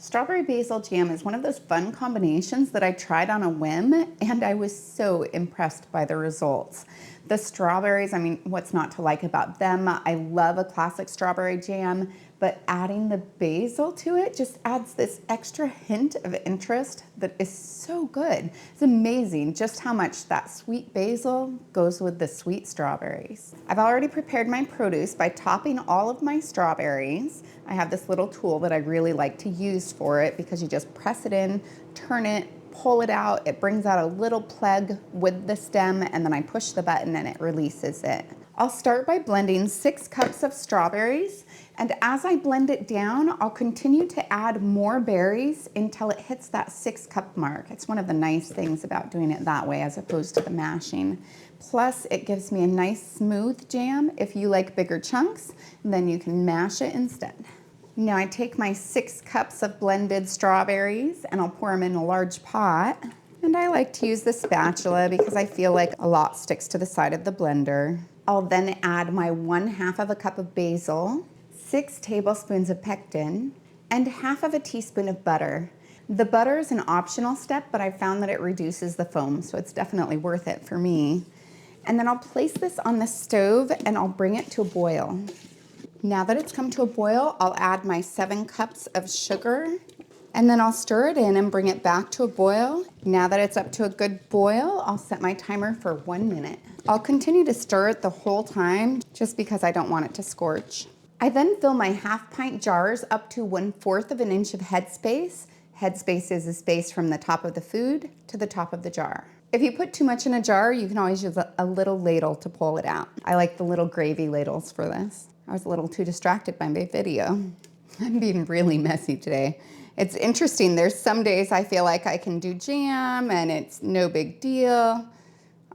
Strawberry basil jam is one of those fun combinations that I tried on a whim, and I was so impressed by the results. The strawberries, I mean, what's not to like about them? I love a classic strawberry jam, but adding the basil to it just adds this extra hint of interest that is so good. It's amazing just how much that sweet basil goes with the sweet strawberries. I've already prepared my produce by topping all of my strawberries. I have this little tool that I really like to use for it because you just press it in, turn it, pull it out, it brings out a little plug with the stem, and then I push the button and it releases it. I'll start by blending 6 cups of strawberries, and as I blend it down, I'll continue to add more berries until it hits that 6-cup mark. It's one of the nice things about doing it that way as opposed to the mashing. Plus, it gives me a nice smooth jam. If you like bigger chunks, then you can mash it instead. Now I take my 6 cups of blended strawberries and I'll pour them in a large pot. And I like to use the spatula because I feel like a lot sticks to the side of the blender. I'll then add my 1/2 of a cup of basil, 6 tablespoons of pectin, and 1/2 teaspoon of butter. The butter is an optional step, but I found that it reduces the foam, so it's definitely worth it for me. And then I'll place this on the stove and I'll bring it to a boil. Now that it's come to a boil, I'll add my 7 cups of sugar, and then I'll stir it in and bring it back to a boil. Now that it's up to a good boil, I'll set my timer for 1 minute. I'll continue to stir it the whole time just because I don't want it to scorch. I then fill my 1/2 pint jars up to 1/4 of an inch of headspace. Headspace is the space from the top of the food to the top of the jar. If you put too much in a jar, you can always use a little ladle to pull it out. I like the little gravy ladles for this. I was a little too distracted by my video. I'm being really messy today. It's interesting, there's some days I feel like I can do jam and it's no big deal.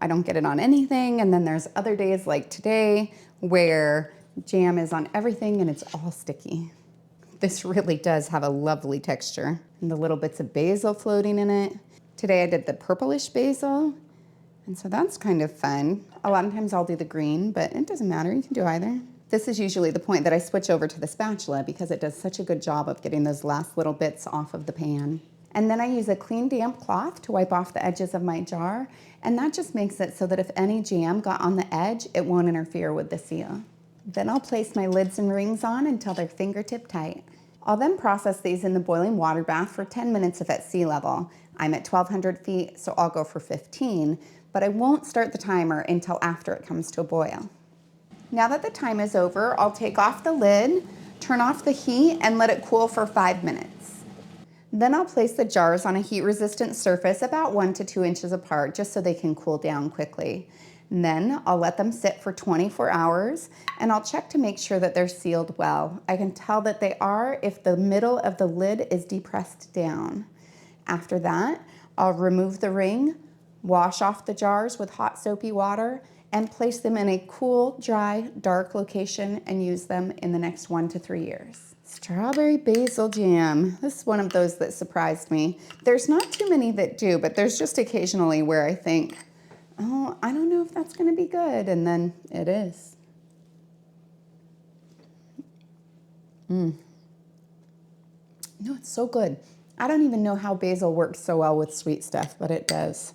I don't get it on anything, and then there's other days like today where jam is on everything and it's all sticky. This really does have a lovely texture, and the little bits of basil floating in it. Today I did the purplish basil, and so that's kind of fun. A lot of times I'll do the green, but it doesn't matter, you can do either. This is usually the point that I switch over to the spatula because it does such a good job of getting those last little bits off of the pan. And then I use a clean damp cloth to wipe off the edges of my jar, and that just makes it so that if any jam got on the edge, it won't interfere with the seal. Then I'll place my lids and rings on until they're fingertip tight. I'll then process these in the boiling water bath for 10 minutes if at sea level. I'm at 1,200 feet, so I'll go for 15, but I won't start the timer until after it comes to a boil. Now that the time is over, I'll take off the lid, turn off the heat, and let it cool for 5 minutes. Then I'll place the jars on a heat-resistant surface about 1 to 2 inches apart, just so they can cool down quickly. And then I'll let them sit for 24 hours, and I'll check to make sure that they're sealed well. I can tell that they are if the middle of the lid is depressed down. After that, I'll remove the ring, wash off the jars with hot soapy water, and place them in a cool, dry, dark location and use them in the next 1 to 3 years. Strawberry basil jam. This is one of those that surprised me. There's not too many that do, but there's just occasionally where I think, oh, I don't know if that's gonna be good, and then it is. No, it's so good. I don't even know how basil works so well with sweet stuff, but it does.